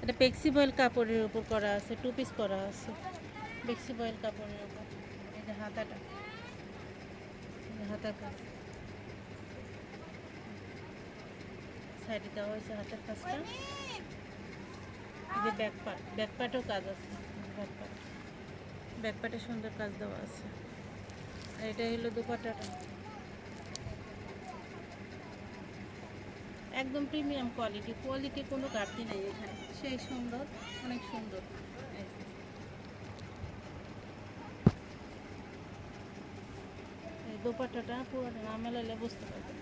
এটা ফ্লেক্সিবল কাপড়ের উপর করা আছে, 2 পিস করা আছে ফ্লেক্সিবল কাপড়ের উপর। এই যে হাতাটা, হাতার কাজ সাইডে দেওয়া হয়েছে, হাতের কাজটা। এই যে ব্যাক পার্টেও কাজ আছে, ব্যাক পার্টে সুন্দর কাজ দেওয়া আছে। আর এটা হলো দুপাট্টাটা, একদম প্রিমিয়াম কোয়ালিটি কোনো ঘাটতি নেই এখানে, সেই সুন্দর, অনেক সুন্দর। এই দুপাট্টাটা পুরোটা না মেলালে বুঝতে পারবেন।